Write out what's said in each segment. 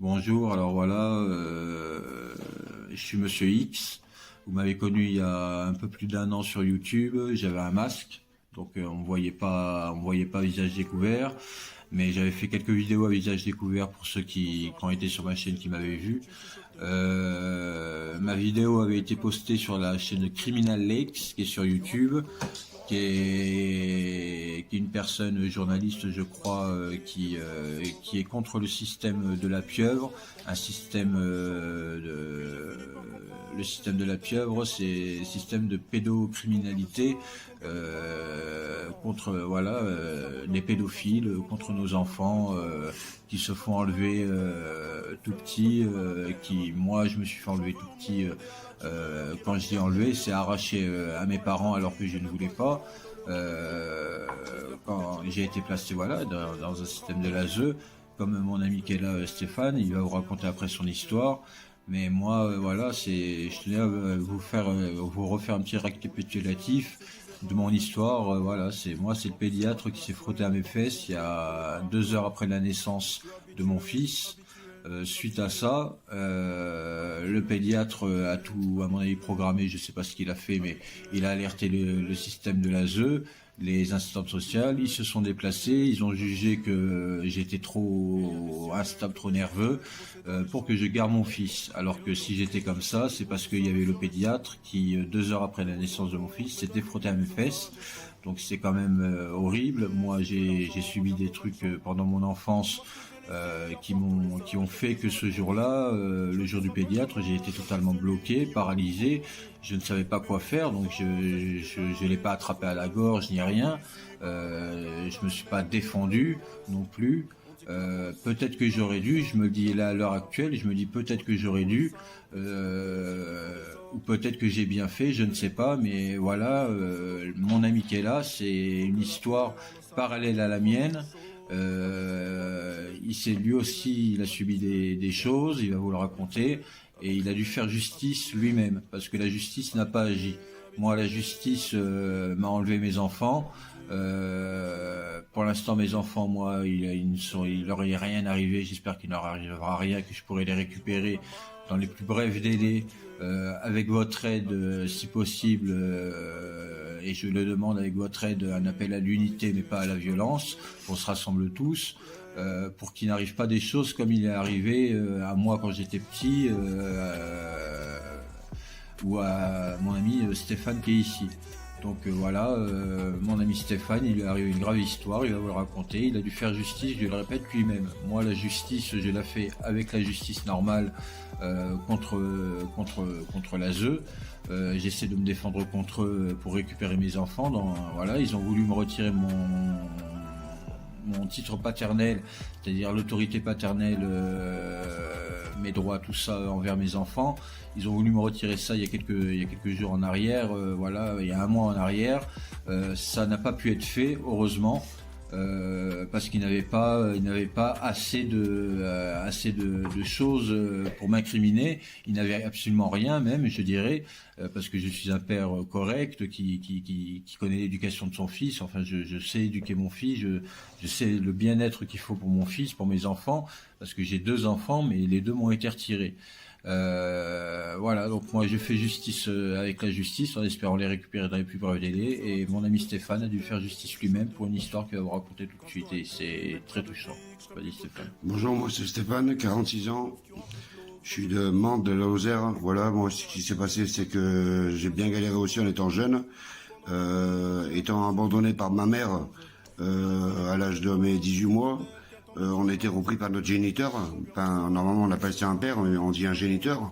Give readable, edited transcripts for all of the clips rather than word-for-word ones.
Bonjour, alors voilà, je suis Monsieur X. Vous m'avez connu il y a un peu plus d'1 an sur YouTube. J'avais un masque, donc on me voyait pas visage découvert. Mais j'avais fait quelques vidéos à visage découvert pour ceux qui ont été sur ma chaîne qui m'avaient vu. Ma vidéo avait été postée sur la chaîne Criminal Lakes qui est sur YouTube, qui est une personne journaliste, je crois, qui est contre le système de la pieuvre, un système le système de la pieuvre, c'est un système de pédocriminalité contre les pédophiles, contre nos enfants qui se font enlever tout petits, moi je me suis fait enlever tout petit. Quand je dis enlevé, c'est arraché à mes parents alors que je ne voulais pas. Quand j'ai été placé dans un système de l'ASE, comme mon ami qui est là, Stéphane, il va vous raconter après son histoire. Mais moi, je tenais à vous refaire un petit récapitulatif de mon histoire. C'est le pédiatre qui s'est frotté à mes fesses il y a 2 heures après la naissance de mon fils. Suite à ça, le pédiatre a tout, à mon avis, programmé. Je sais pas ce qu'il a fait, mais il a alerté le système de l'ASE, les assistantes sociales. Ils se sont déplacés. Ils ont jugé que j'étais trop instable, trop nerveux, pour que je garde mon fils. Alors que si j'étais comme ça, c'est parce qu'il y avait le pédiatre qui, 2 heures après la naissance de mon fils, s'était frotté à mes fesses. Donc c'est quand même horrible. Moi, j'ai subi des trucs pendant mon enfance qui ont fait que ce jour-là, le jour du pédiatre, j'ai été totalement bloqué, paralysé. Je ne savais pas quoi faire, donc je l'ai pas attrapé à la gorge ni rien. Je me suis pas défendu non plus. Peut-être que j'aurais dû, je me le dis là à l'heure actuelle, je me dis peut-être que j'aurais dû, ou peut-être que j'ai bien fait, je ne sais pas, mais voilà, mon ami qui est là, c'est une histoire parallèle à la mienne. Lui aussi, il a subi des choses, il va vous le raconter, et il a dû faire justice lui-même, parce que la justice n'a pas agi. Moi, la justice m'a enlevé mes enfants. Pour l'instant, mes enfants, moi, il leur est rien arrivé. J'espère qu'il n'en arrivera rien, que je pourrai les récupérer dans les plus brefs délais, avec votre aide, si possible, et je le demande avec votre aide, un appel à l'unité, mais pas à la violence, qu'on se rassemble tous, pour qu'il n'arrive pas des choses comme il est arrivé à moi quand j'étais petit, ou à mon ami Stéphane qui est ici. Donc mon ami Stéphane, il lui est arrivé une grave histoire, il va vous le raconter, il a dû faire justice, je le répète lui-même. Moi, la justice, je la fais avec la justice normale, contre l'ASE. J'essaie de me défendre contre eux pour récupérer mes enfants. Ils ont voulu me retirer mon titre paternel, c'est-à-dire l'autorité paternelle, mes droits, tout ça envers mes enfants. Ils ont voulu me retirer ça il y a quelques jours en arrière, il y a 1 mois en arrière. Ça n'a pas pu être fait, heureusement. Parce qu'ils n'avaient pas assez de choses pour m'incriminer. Ils n'avaient absolument rien, même, je dirais, parce que je suis un père correct qui connaît l'éducation de son fils. Enfin, je sais éduquer mon fils, je sais le bien-être qu'il faut pour mon fils, pour mes enfants, parce que j'ai 2 enfants, mais les 2 m'ont été retirés. Donc moi je fais justice avec la justice en espérant les récupérer dans les plus brefs délais, et mon ami Stéphane a dû faire justice lui-même pour une histoire qu'il va vous raconter tout de suite, et c'est très touchant. Vas-y Stéphane. Bonjour, moi c'est Stéphane, 46 ans. Je suis de Mantes, de la Lozère. Voilà, moi ce qui s'est passé, c'est que j'ai bien galéré aussi en étant jeune, étant abandonné par ma mère à l'âge de mes 18 mois. On a été repris par notre géniteur. Enfin, normalement on appelle ça un père, mais on dit un géniteur.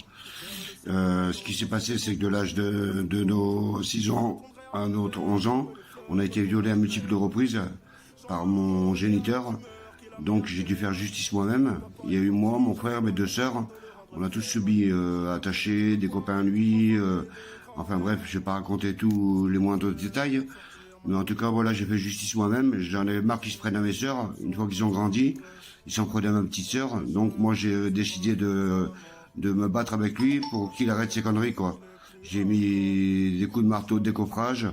Ce qui s'est passé, c'est que de l'âge de nos 6 ans à notre 11 ans, on a été violé à multiples reprises par mon géniteur. Donc j'ai dû faire justice moi-même. Il y a eu moi, mon frère, mes 2 sœurs. On a tous subi attachés, des copains à lui. Enfin bref, je vais pas raconter tous les moindres détails. Mais en tout cas, voilà, j'ai fait justice moi-même. J'en avais marre qu'ils se prennent à mes sœurs. Une fois qu'ils ont grandi, ils s'en prenaient à ma petite sœur. Donc moi, j'ai décidé de me battre avec lui pour qu'il arrête ses conneries, quoi. J'ai mis des coups de marteau de décoffrage.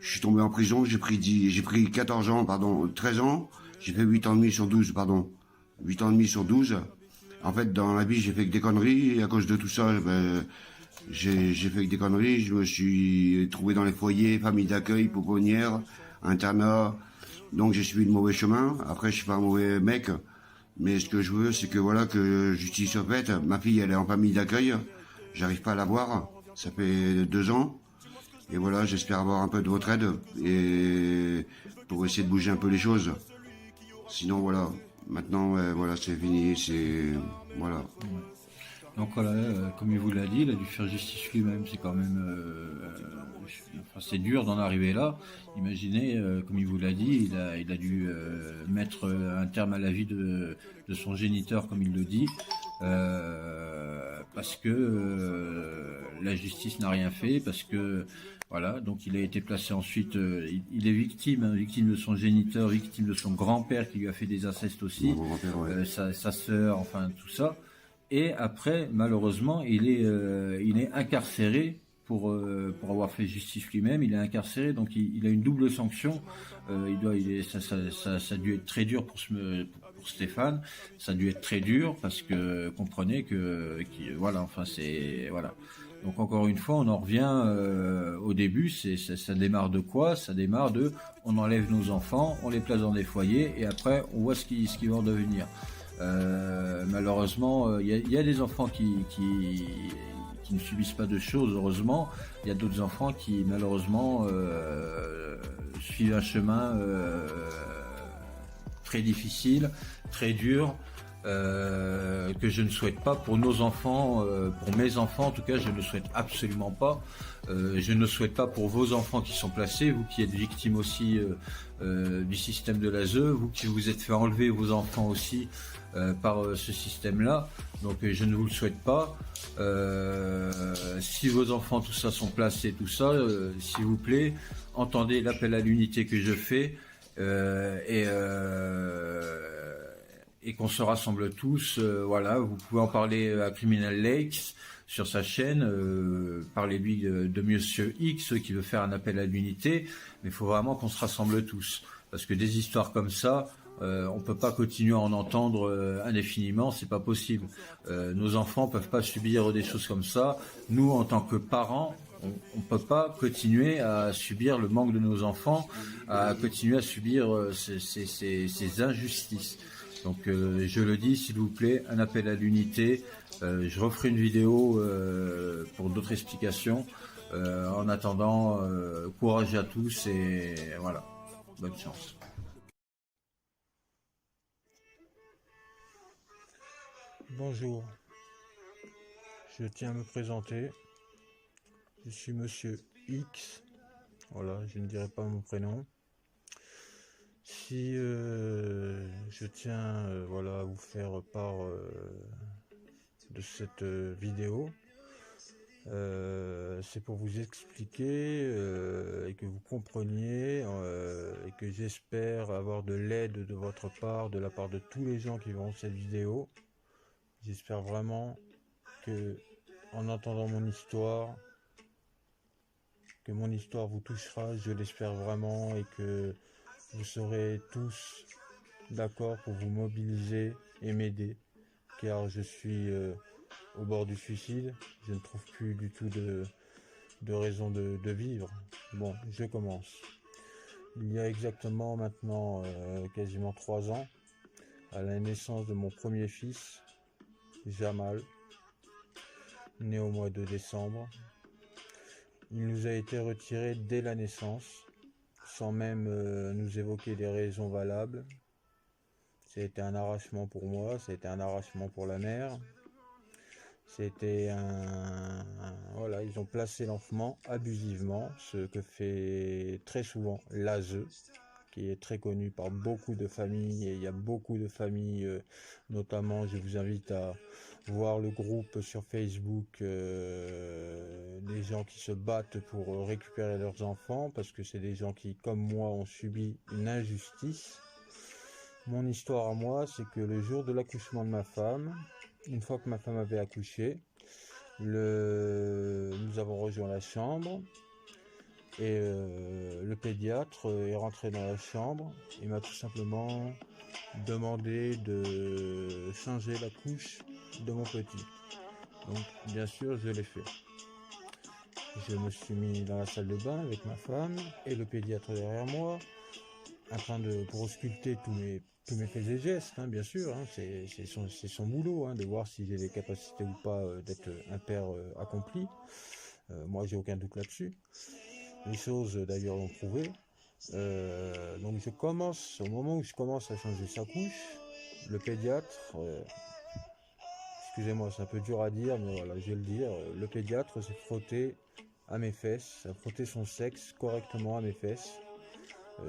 Je suis tombé en prison. J'ai pris 14 ans, 13 ans. J'ai fait 8 ans et demi sur 12, 8 ans et demi sur 12. En fait, dans la vie, j'ai fait que des conneries, et à cause de tout ça, ben, j'ai fait que des conneries. Je me suis trouvé dans les foyers, famille d'accueil, pouponnière, internat. Donc j'ai suivi le mauvais chemin. Après, je suis pas un mauvais mec, mais ce que je veux, c'est que voilà, que justice soit faite. Ma fille, elle est en famille d'accueil. J'arrive pas à la voir. Ça fait 2 ans. Et voilà, j'espère avoir un peu de votre aide et pour essayer de bouger un peu les choses. Sinon, voilà. Maintenant, voilà, c'est fini. C'est voilà. Ouais. Donc voilà, comme il vous l'a dit, il a dû faire justice lui-même. C'est quand même, enfin, c'est dur d'en arriver là. Imaginez, comme il vous l'a dit, il a dû mettre un terme à la vie de son géniteur, comme il le dit, parce que la justice n'a rien fait, parce que voilà, donc il a été placé ensuite, il est victime, hein, victime de son géniteur, victime de son grand-père qui lui a fait des incestes aussi, Mon grand-père, ouais. sa sœur, enfin tout ça. Et après, malheureusement, il est incarcéré pour avoir fait justice lui-même. Il est incarcéré, donc il a une double sanction. Ça a dû être très dur pour Stéphane. Ça a dû être très dur parce que comprenez voilà, enfin c'est voilà. Donc encore une fois, on en revient au début. Ça démarre de quoi? Ça démarre de, on enlève nos enfants, on les place dans des foyers et après on voit ce qui va en devenir. Malheureusement, il y a des enfants qui ne subissent pas de choses, heureusement. Il y a d'autres enfants qui, malheureusement, suivent un chemin très difficile, très dur, que je ne souhaite pas pour nos enfants, pour mes enfants en tout cas, je ne souhaite absolument pas. Je ne souhaite pas pour vos enfants qui sont placés, vous qui êtes victimes aussi du système de l'ASE, vous qui vous êtes fait enlever vos enfants aussi par ce système-là. Donc je ne vous le souhaite pas. Si vos enfants, tout ça, sont placés, tout ça, s'il vous plaît, entendez l'appel à l'unité que je fais et qu'on se rassemble tous. Voilà, vous pouvez en parler à Criminal Lakes sur sa chaîne, parlez-lui de Monsieur X qui veut faire un appel à l'unité, mais il faut vraiment qu'on se rassemble tous, parce que des histoires comme ça, on peut pas continuer à en entendre indéfiniment, c'est pas possible. Nos enfants peuvent pas subir des choses comme ça. Nous, en tant que parents, on peut pas continuer à subir le manque de nos enfants, à continuer à subir ces injustices. Donc je le dis, s'il vous plaît, un appel à l'unité. Je referai une vidéo pour d'autres explications. En attendant, courage à tous et voilà, bonne chance. Bonjour, je tiens à me présenter. Je suis Monsieur X. Voilà, je ne dirai pas mon prénom. Si je tiens voilà, à vous faire part de cette vidéo, c'est pour vous expliquer et que vous compreniez et que j'espère avoir de l'aide de votre part, de la part de tous les gens qui verront cette vidéo. J'espère vraiment que, en entendant mon histoire, que mon histoire vous touchera, je l'espère vraiment, et que vous serez tous d'accord pour vous mobiliser et m'aider, car je suis au bord du suicide, je ne trouve plus du tout de raison de vivre. Bon, je commence. Il y a exactement maintenant quasiment 3 ans, à la naissance de mon premier fils, Jamal, né au mois de décembre. Il nous a été retiré dès la naissance, sans même nous évoquer des raisons valables. Ça a été un arrachement pour moi, ça a été un arrachement pour la mère. C'était voilà, ils ont placé l'enfant abusivement, ce que fait très souvent l'ASE, qui est très connu par beaucoup de familles, et il y a beaucoup de familles, notamment, je vous invite à voir le groupe sur Facebook, des gens qui se battent pour récupérer leurs enfants, parce que c'est des gens qui, comme moi, ont subi une injustice. Mon histoire à moi, c'est que le jour de l'accouchement de ma femme, une fois que ma femme avait accouché, nous avons rejoint la chambre, et le pédiatre est rentré dans la chambre et m'a tout simplement demandé de changer la couche de mon petit. Donc bien sûr je l'ai fait. Je me suis mis dans la salle de bain avec ma femme et le pédiatre derrière moi, en train de pour ausculter tous mes faits et gestes, hein, bien sûr. Hein, c'est son boulot, hein, de voir si j'ai les capacités ou pas d'être un père accompli. Moi, j'ai aucun doute là-dessus. Les choses, d'ailleurs, l'ont prouvé. Donc, au moment où je commence à changer sa couche, le pédiatre, excusez-moi, c'est un peu dur à dire, mais voilà, je vais le dire, le pédiatre s'est frotté à mes fesses, a frotté son sexe correctement à mes fesses.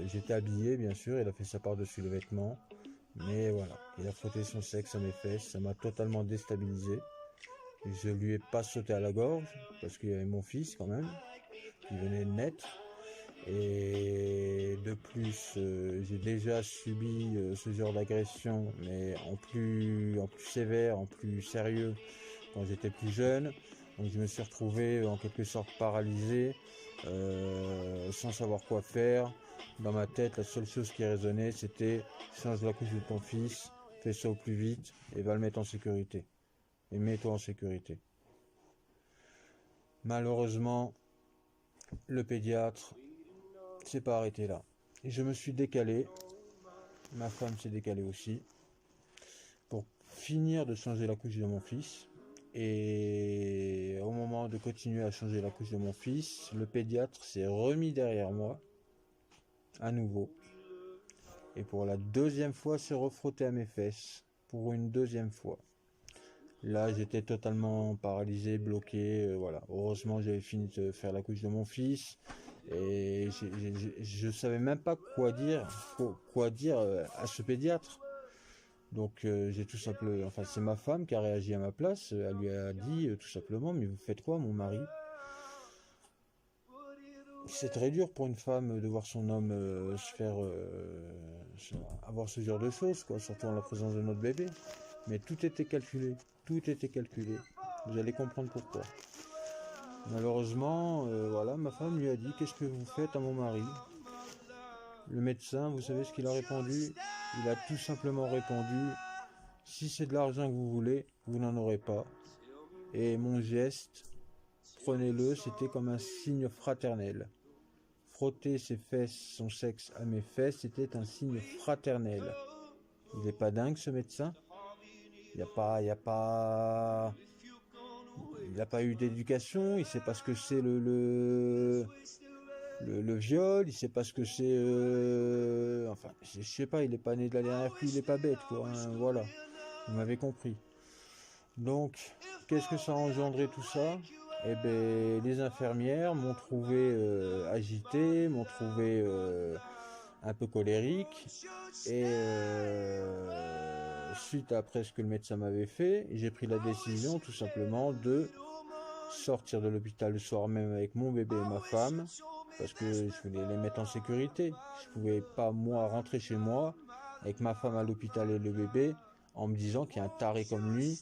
J'étais habillé, bien sûr, il a fait ça par-dessus le vêtement. Mais voilà, il a frotté son sexe à mes fesses, ça m'a totalement déstabilisé. Je lui ai pas sauté à la gorge, parce qu'il y avait mon fils quand même, qui venait de naître. Et de plus, j'ai déjà subi ce genre d'agression, mais en plus sévère, en plus sérieux, quand j'étais plus jeune. Donc je me suis retrouvé en quelque sorte paralysé, sans savoir quoi faire. Dans ma tête, la seule chose qui résonnait, c'était change la couche de ton fils, fais ça au plus vite et va le mettre en sécurité. Et mets-toi en sécurité. Malheureusement, le pédiatre s'est pas arrêté là. Et je me suis décalé, ma femme s'est décalée aussi, pour finir de changer la couche de mon fils. Et au moment de continuer à changer la couche de mon fils, le pédiatre s'est remis derrière moi, à nouveau. Et pour la deuxième fois, s'est refrotté à mes fesses. Pour une deuxième fois. Là, j'étais totalement paralysé, bloqué, voilà. Heureusement, j'avais fini de faire la couche de mon fils. Et je savais même pas quoi dire à ce pédiatre. Donc j'ai tout simplement, enfin c'est ma femme qui a réagi à ma place. Elle lui a dit tout simplement, mais vous faites quoi, mon mari? C'est très dur pour une femme de voir son homme avoir ce genre de choses, quoi, surtout en la présence de notre bébé. Mais tout était calculé, tout était calculé. Vous allez comprendre pourquoi. Malheureusement, voilà, ma femme lui a dit, qu'est-ce que vous faites à mon mari? Le médecin, vous savez ce qu'il a répondu? Il a tout simplement répondu, si c'est de l'argent que vous voulez, vous n'en aurez pas. Et mon geste, prenez-le, c'était comme un signe fraternel. Frotter ses fesses, son sexe à mes fesses, c'était un signe fraternel. Il n'est pas dingue, ce médecin? Il n'a pas eu d'éducation, il sait pas ce que c'est le viol, il sait pas ce que c'est, enfin, je sais pas, il est pas né de la dernière pluie, il est pas bête, quoi, hein, voilà, vous m'avez compris. Donc, qu'est-ce que ça a engendré tout ça? Eh ben, les infirmières m'ont trouvé agité, m'ont trouvé un peu colérique, et suite après ce que le médecin m'avait fait, j'ai pris la décision tout simplement de sortir de l'hôpital le soir même avec mon bébé et ma femme, parce que je voulais les mettre en sécurité. Je pouvais pas, moi, rentrer chez moi avec ma femme à l'hôpital et le bébé en me disant qu'il y a un taré comme lui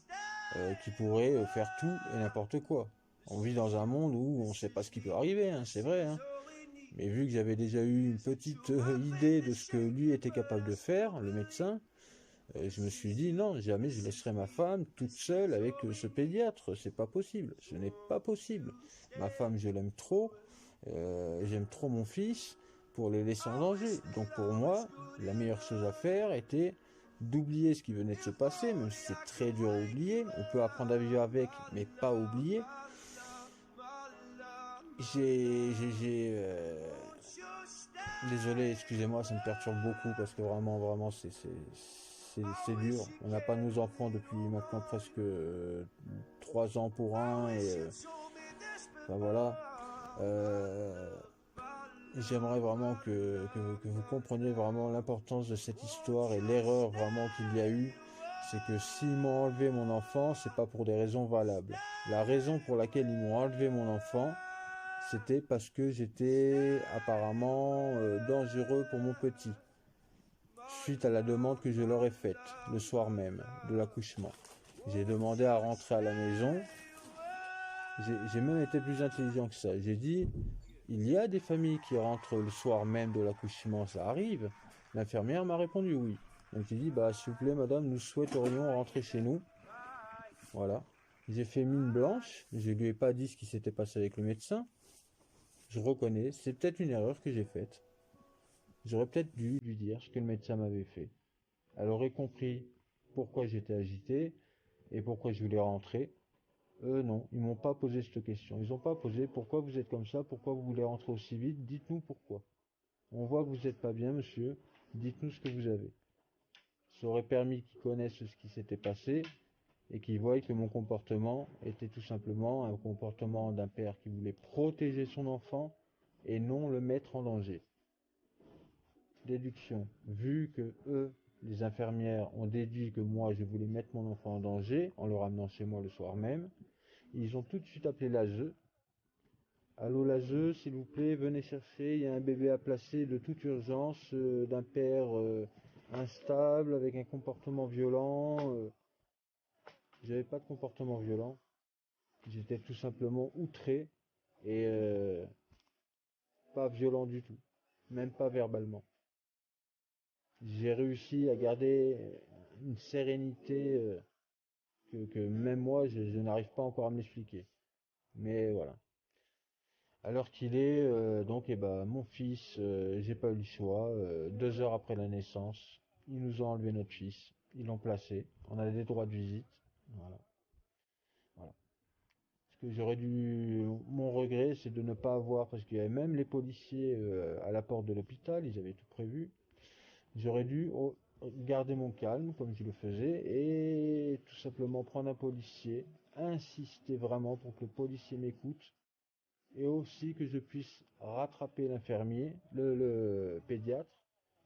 qui pourrait faire tout et n'importe quoi. On vit dans un monde où on ne sait pas ce qui peut arriver, hein, c'est vrai. Hein. Mais vu que j'avais déjà eu une petite idée de ce que lui était capable de faire, le médecin, je me suis dit non, jamais je laisserai ma femme toute seule avec ce pédiatre, c'est pas possible, ce n'est pas possible. Ma femme, je l'aime trop, j'aime trop mon fils pour les laisser en danger. Donc pour moi, la meilleure chose à faire était d'oublier ce qui venait de se passer, même si c'est très dur à oublier. On peut apprendre à vivre avec, mais pas oublier. Désolé, excusez-moi, ça me perturbe beaucoup parce que vraiment, c'est dur. On n'a pas nos enfants depuis maintenant presque 3 ans pour un et enfin voilà. J'aimerais vraiment que vous compreniez vraiment l'importance de cette histoire et l'erreur vraiment qu'il y a eu. C'est que s'ils m'ont enlevé mon enfant, c'est pas pour des raisons valables. La raison pour laquelle ils m'ont enlevé mon enfant, c'était parce que j'étais apparemment dangereux pour mon petit. Suite à la demande que je leur ai faite le soir même de l'accouchement. J'ai demandé à rentrer à la maison. J'ai même été plus intelligent que ça. J'ai dit, il y a des familles qui rentrent le soir même de l'accouchement, ça arrive. L'infirmière m'a répondu oui. Donc j'ai dit, bah s'il vous plaît madame, nous souhaiterions rentrer chez nous. Voilà. J'ai fait mine blanche, je lui ai pas dit ce qui s'était passé avec le médecin. Je reconnais, c'est peut-être une erreur que j'ai faite. J'aurais peut-être dû lui dire ce que le médecin m'avait fait. Elle aurait compris pourquoi j'étais agité et pourquoi je voulais rentrer. Eux, non, ils m'ont pas posé cette question. Ils ont pas posé pourquoi vous êtes comme ça, pourquoi vous voulez rentrer aussi vite, dites-nous pourquoi. On voit que vous n'êtes pas bien, monsieur, dites-nous ce que vous avez. Ça aurait permis qu'ils connaissent ce qui s'était passé et qu'ils voient que mon comportement était tout simplement un comportement d'un père qui voulait protéger son enfant et non le mettre en danger. Déduction. Vu que eux, les infirmières, ont déduit que moi je voulais mettre mon enfant en danger en le ramenant chez moi le soir même, ils ont tout de suite appelé l'ASE. Allô l'ASE, s'il vous plaît, venez chercher, il y a un bébé à placer de toute urgence d'un père instable avec un comportement violent. J'avais pas de comportement violent, j'étais tout simplement outré et pas violent du tout, même pas verbalement. J'ai réussi à garder une sérénité que même moi je n'arrive pas encore à me l'expliquer. Mais voilà. Alors qu'il est, donc, eh ben, mon fils, j'ai pas eu le choix. 2 heures après la naissance, ils nous ont enlevé notre fils. Ils l'ont placé. On a des droits de visite. Voilà. Voilà. Ce que j'aurais dû, mon regret, c'est de ne pas avoir, parce qu'il y avait même les policiers à la porte de l'hôpital. Ils avaient tout prévu. J'aurais dû garder mon calme, comme je le faisais, et tout simplement prendre un policier, insister vraiment pour que le policier m'écoute et aussi que je puisse rattraper l'infirmier, le pédiatre,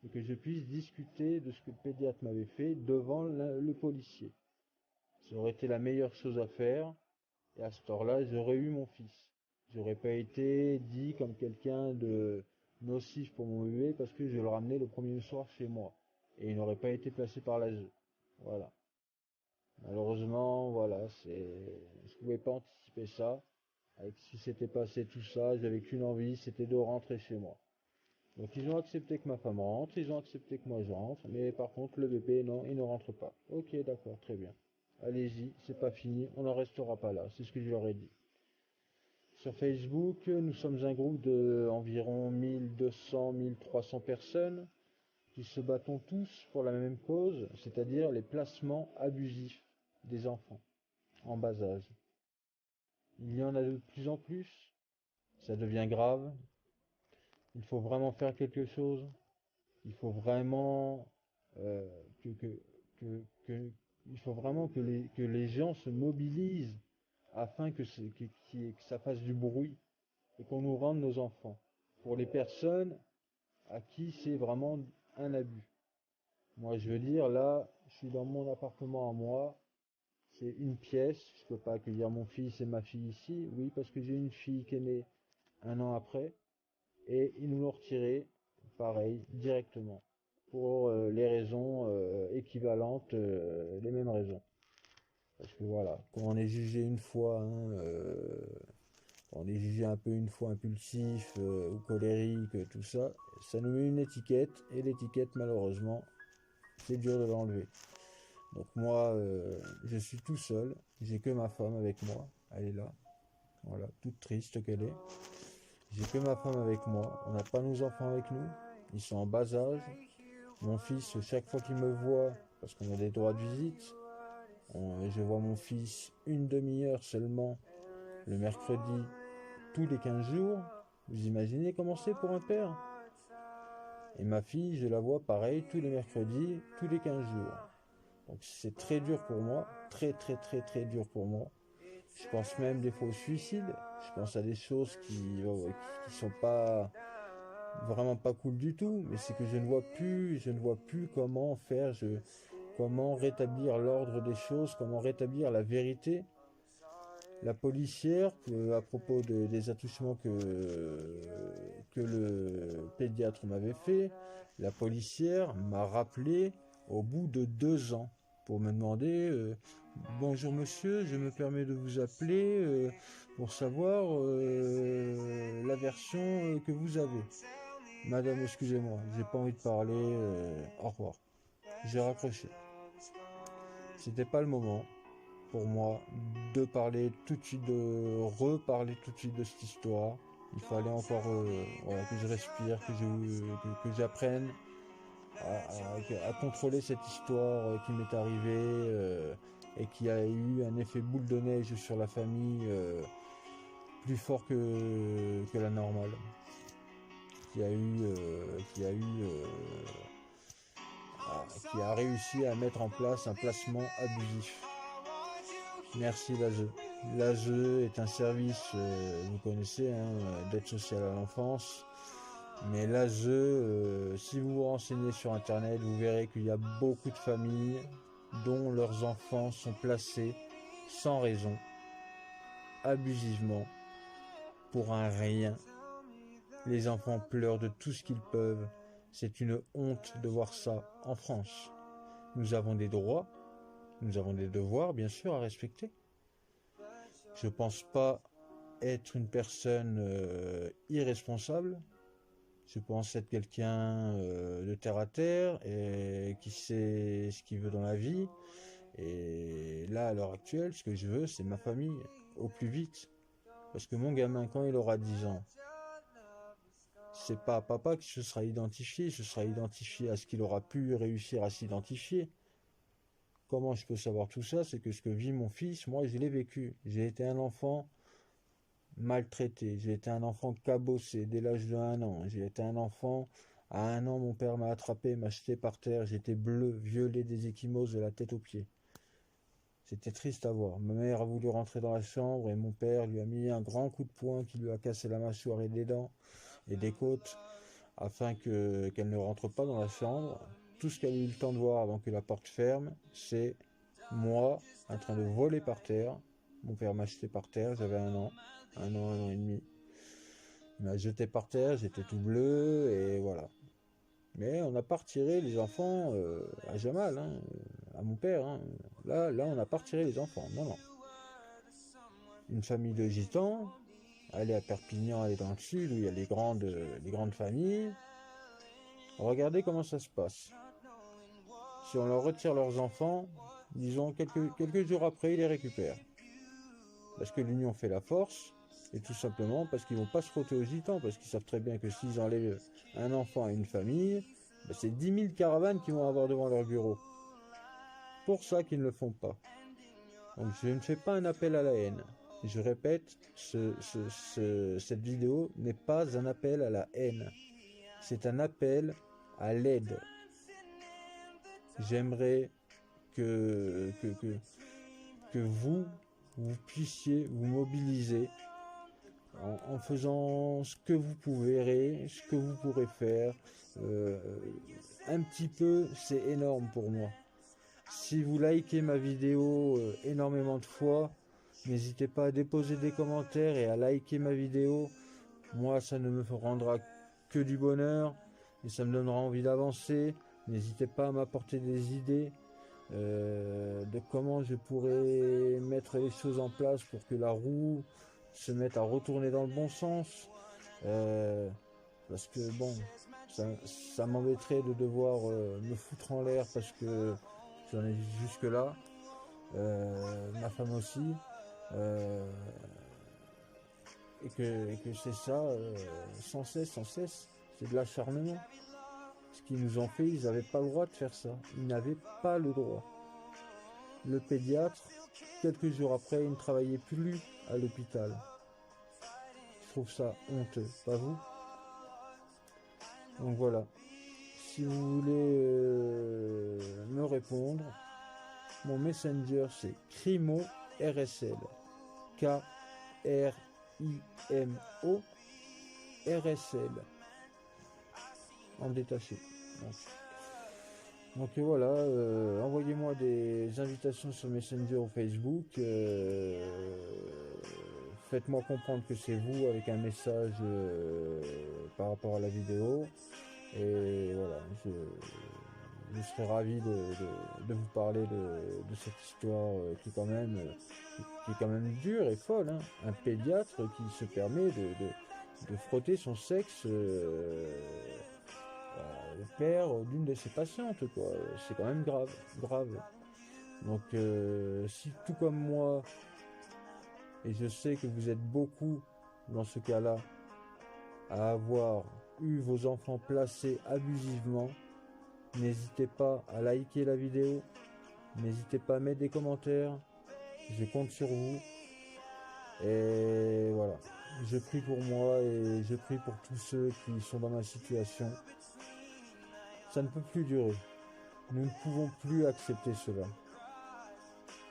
et que je puisse discuter de ce que le pédiatre m'avait fait devant le policier. Ça aurait été la meilleure chose à faire, et à ce temps-là, j'aurais eu mon fils. J'aurais pas été dit comme quelqu'un de nocif pour mon bébé parce que je le ramenais le premier soir chez moi. Et il n'aurait pas été placé par l'ASE. Voilà. Malheureusement, voilà, je pouvais pas anticiper ça. Avec ce qui s'était passé tout ça, j'avais qu'une envie, c'était de rentrer chez moi. Donc ils ont accepté que ma femme rentre, ils ont accepté que moi je rentre, mais par contre le bébé, non, il ne rentre pas. Ok, d'accord, très bien. Allez-y, c'est pas fini, on n'en restera pas là, c'est ce que je leur ai dit. Sur Facebook, nous sommes un groupe de environ 1200-1300 personnes qui se battons tous pour la même cause, c'est-à-dire les placements abusifs des enfants en bas âge. Il y en a de plus en plus, ça devient grave. Il faut vraiment faire quelque chose. Il faut vraiment euh, que, que, il faut vraiment que les gens se mobilisent afin que ça fasse du bruit et qu'on nous rende nos enfants. Pour les personnes à qui c'est vraiment un abus. Moi, je veux dire, là, je suis dans mon appartement à moi, c'est une pièce, je peux pas accueillir mon fils et ma fille ici, oui, parce que j'ai une fille qui est née un an après, et ils nous l'ont retiré, pareil, directement, pour les raisons équivalentes, les mêmes raisons. Parce que voilà, quand on est jugé une fois, hein, quand on est jugé un peu une fois impulsif ou colérique, tout ça, ça nous met une étiquette, et l'étiquette, malheureusement, c'est dur de l'enlever. Donc moi, je suis tout seul, j'ai que ma femme avec moi, elle est là, voilà, toute triste qu'elle est. J'ai que ma femme avec moi, on n'a pas nos enfants avec nous, ils sont en bas âge. Mon fils, chaque fois qu'il me voit, parce qu'on a des droits de visite, je vois mon fils une demi-heure seulement le mercredi tous les 15 jours. Vous imaginez comment c'est pour un père? Et ma fille, je la vois pareil tous les mercredis, tous les 15 jours. Donc c'est très dur pour moi, très très très très dur pour moi. Je pense même des fois au suicide. Je pense à des choses qui sont pas vraiment pas cool du tout. Mais c'est que je ne vois plus comment faire, comment rétablir l'ordre des choses, comment rétablir la vérité. La policière, à propos des attouchements que le pédiatre m'avait fait, la policière m'a rappelé au bout de 2 ans pour me demander bonjour monsieur, je me permets de vous appeler pour savoir la version que vous avez. Madame, excusez-moi, j'ai pas envie de parler, au revoir. j'ai raccroché. C'était pas le moment pour moi de parler tout de suite, de reparler tout de suite de cette histoire. Il fallait encore voilà, que je respire, que j'apprenne à contrôler cette histoire qui m'est arrivée et qui a eu un effet boule de neige sur la famille plus fort que la normale. Qui a réussi à mettre en place un placement abusif. Merci l'ASE. L'ASE est un service, vous connaissez, hein, d'aide sociale à l'enfance. Mais l'ASE, si vous vous renseignez sur Internet, vous verrez qu'il y a beaucoup de familles dont leurs enfants sont placés sans raison, abusivement, pour un rien. Les enfants pleurent de tout ce qu'ils peuvent. C'est une honte de voir ça en France. Nous avons des droits, nous avons des devoirs, bien sûr, à respecter. Je pense pas être une personne irresponsable. Je pense être quelqu'un de terre à terre et qui sait ce qu'il veut dans la vie. Et là, à l'heure actuelle, ce que je veux, c'est ma famille, au plus vite. Parce que mon gamin, quand il aura 10 ans, c'est pas à papa qui se sera identifié, il se sera identifié à ce qu'il aura pu réussir à s'identifier. Comment je peux savoir tout ça? C'est que ce que vit mon fils, moi, je l'ai vécu. J'ai été un enfant maltraité, j'ai été un enfant cabossé dès l'âge de 1 an. J'ai été un enfant, à 1 an, mon père m'a attrapé, m'a jeté par terre, j'étais bleu, violet des ecchymoses de la tête aux pieds. C'était triste à voir. Ma mère a voulu rentrer dans la chambre et mon père lui a mis un grand coup de poing qui lui a cassé la mâchoire et les dents et des côtes afin qu'elle ne rentre pas dans la chambre. Tout ce qu'elle a eu le temps de voir avant que la porte ferme, c'est moi en train de voler par terre. Mon père m'a jeté par terre, j'avais 1 an, 1 an et demi. Il m'a jeté par terre, j'étais tout bleu et voilà. Mais on n'a pas retiré les enfants à Jamal, hein, à mon père. Hein. Là, on n'a pas retiré les enfants. Non, non. Une famille de gitans, elle est à Perpignan, elle est dans le sud, où il y a les grandes familles. Regardez comment ça se passe. Si on leur retire leurs enfants, disons quelques jours après, ils les récupèrent. Parce que l'union fait la force, et tout simplement parce qu'ils vont pas se frotter aux gitans, parce qu'ils savent très bien que s'ils enlèvent un enfant à une famille, ben c'est 10 000 caravanes qu'ils vont avoir devant leur bureau. Pour ça qu'ils ne le font pas. Donc je ne fais pas un appel à la haine. Je répète, cette vidéo n'est pas un appel à la haine. C'est un appel à l'aide. J'aimerais que vous puissiez vous mobiliser en faisant ce que vous pouvez, ce que vous pourrez faire. Un petit peu, c'est énorme pour moi. Si vous likez ma vidéo énormément de fois, n'hésitez pas à déposer des commentaires et à liker ma vidéo. Moi, ça ne me rendra que du bonheur et ça me donnera envie d'avancer. N'hésitez pas à m'apporter des idées de comment je pourrais mettre les choses en place pour que la roue se mette à retourner dans le bon sens. Parce que bon, ça m'embêterait de devoir me foutre en l'air parce que j'en ai jusque là. Ma femme aussi. Et que c'est ça sans cesse. C'est de l'acharnement. Ce qu'ils nous ont fait, ils n'avaient pas le droit de faire ça. Ils n'avaient pas le droit. Le pédiatre, quelques jours après, il ne travaillait plus à l'hôpital. Je trouve ça honteux, pas vous? Donc voilà. Si vous voulez me répondre, mon messenger c'est Crimo RSL. K-R-I-M-O RSL. En détaché. Donc voilà, envoyez-moi des invitations sur Messenger ou Facebook. Faites-moi comprendre que c'est vous avec un message par rapport à la vidéo. Et voilà, je serais ravi de vous parler de cette histoire qui est quand même dure et folle. Hein. Un pédiatre qui se permet de frotter son sexe père d'une de ses patientes, quoi. C'est quand même grave, grave. Donc, si tout comme moi, et je sais que vous êtes beaucoup dans ce cas-là, à avoir eu vos enfants placés abusivement, n'hésitez pas à liker la vidéo, n'hésitez pas à mettre des commentaires, je compte sur vous. Et voilà, je prie pour moi et je prie pour tous ceux qui sont dans ma situation. Ça ne peut plus durer. Nous ne pouvons plus accepter cela.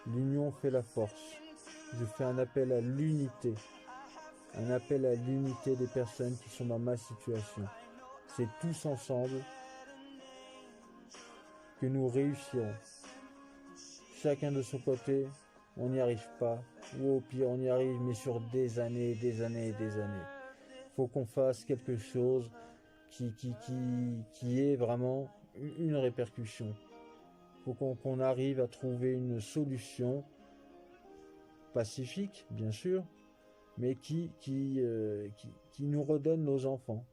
L'union fait la force. Je fais un appel à l'unité. Un appel à l'unité des personnes qui sont dans ma situation. C'est tous ensemble que nous réussirons. Chacun de son côté, on n'y arrive pas. Ou au pire, on y arrive, mais sur des années, des années et des années. Il faut qu'on fasse quelque chose qui ait vraiment une répercussion. Il faut qu'on arrive à trouver une solution pacifique, bien sûr, mais qui nous redonne nos enfants.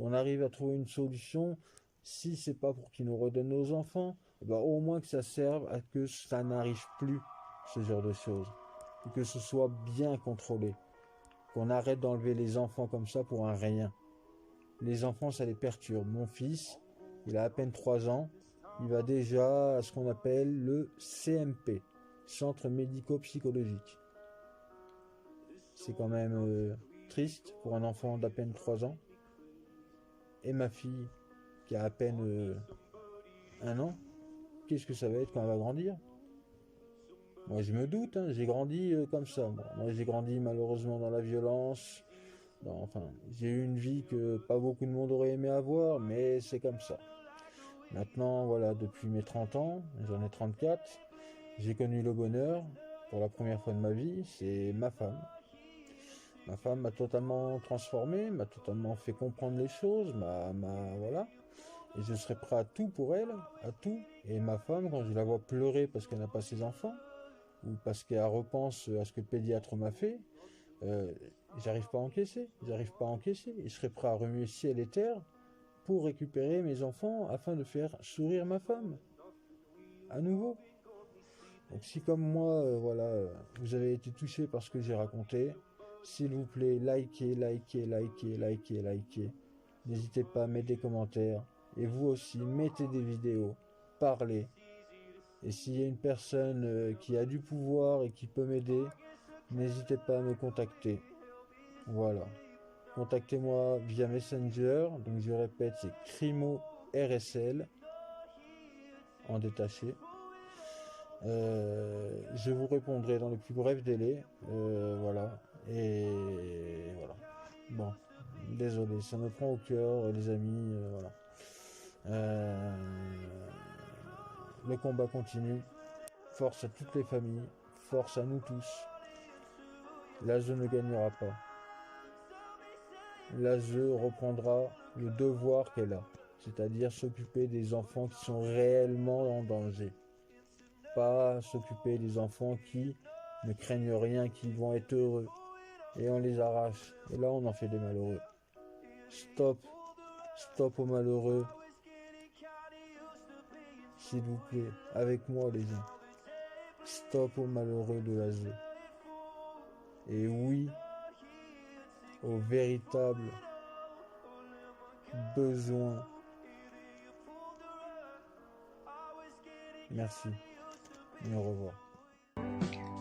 On arrive à trouver une solution, si c'est pas pour qu'ils nous redonnent nos enfants, ben au moins que ça serve à que ça n'arrive plus, ce genre de choses. Et que ce soit bien contrôlé. Qu'on arrête d'enlever les enfants comme ça pour un rien. Les enfants, ça les perturbe. Mon fils, il a à peine 3 ans, il va déjà à ce qu'on appelle le CMP, Centre médico-psychologique. C'est quand même triste pour un enfant d'à peine 3 ans. Et ma fille, qui a à peine 1 an, qu'est-ce que ça va être quand elle va grandir? Moi, je me doute, hein, j'ai grandi comme ça. Moi, j'ai grandi malheureusement dans la violence. J'ai eu une vie que pas beaucoup de monde aurait aimé avoir, mais c'est comme ça. Maintenant, voilà, depuis mes 30 ans, j'en ai 34, j'ai connu le bonheur pour la première fois de ma vie, c'est ma femme. Ma femme m'a totalement transformé, m'a totalement fait comprendre les choses, voilà. Et je serai prêt à tout pour elle, à tout. Et ma femme, quand je la vois pleurer parce qu'elle n'a pas ses enfants, ou parce qu'elle repense à ce que le pédiatre m'a fait, j'arrive pas à encaisser. Et je serai prêt à remuer ciel et terre pour récupérer mes enfants afin de faire sourire ma femme. À nouveau. Donc si comme moi, vous avez été touché par ce que j'ai raconté, s'il vous plaît, likez. N'hésitez pas à mettre des commentaires. Et vous aussi, mettez des vidéos, parlez. Et s'il y a une personne qui a du pouvoir et qui peut m'aider, n'hésitez pas à me contacter. Voilà. Contactez-moi via Messenger. Donc je répète, c'est Crimo RSL en détaché. Je vous répondrai dans les plus brefs délais. Voilà. Et voilà. Bon, désolé, ça me prend au cœur, les amis. Voilà. Le combat continue. Force à toutes les familles. Force à nous tous. L'ASE ne gagnera pas. L'ASE reprendra le devoir qu'elle a. C'est-à-dire s'occuper des enfants qui sont réellement en danger. Pas s'occuper des enfants qui ne craignent rien, qui vont être heureux. Et on les arrache. Et là, on en fait des malheureux. Stop. Stop aux malheureux. S'il vous plaît, avec moi les gens. Stop aux malheureux de l'ASE. Et oui, aux véritables besoins. Merci. Et au revoir.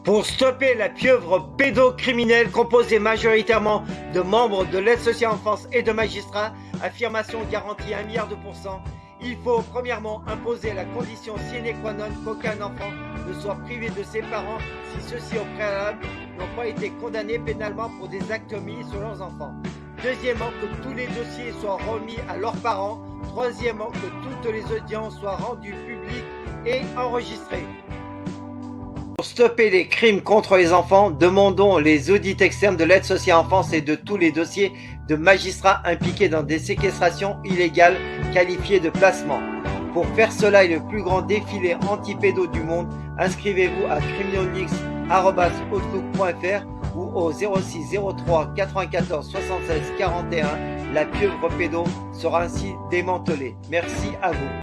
Pour stopper la pieuvre pédocriminelle composée majoritairement de membres de l'aide sociale en France et de magistrats, affirmation garantie 1 milliard de %, il faut premièrement imposer la condition sine qua non qu'aucun enfant ne soit privé de ses parents si ceux-ci au préalable n'ont pas été condamnés pénalement pour des actes omis sur leurs enfants. Deuxièmement, que tous les dossiers soient remis à leurs parents. Troisièmement, que toutes les audiences soient rendues publiques et enregistrées. Pour stopper les crimes contre les enfants, demandons les audits externes de l'aide sociale en France et de tous les dossiers de magistrats impliqués dans des séquestrations illégales qualifiées de placement. Pour faire cela et le plus grand défilé anti-pédo du monde, inscrivez-vous à criminalix@outlook.fr ou au 06 03 94 76 41. la pieuvre pédo sera ainsi démantelée. Merci à vous.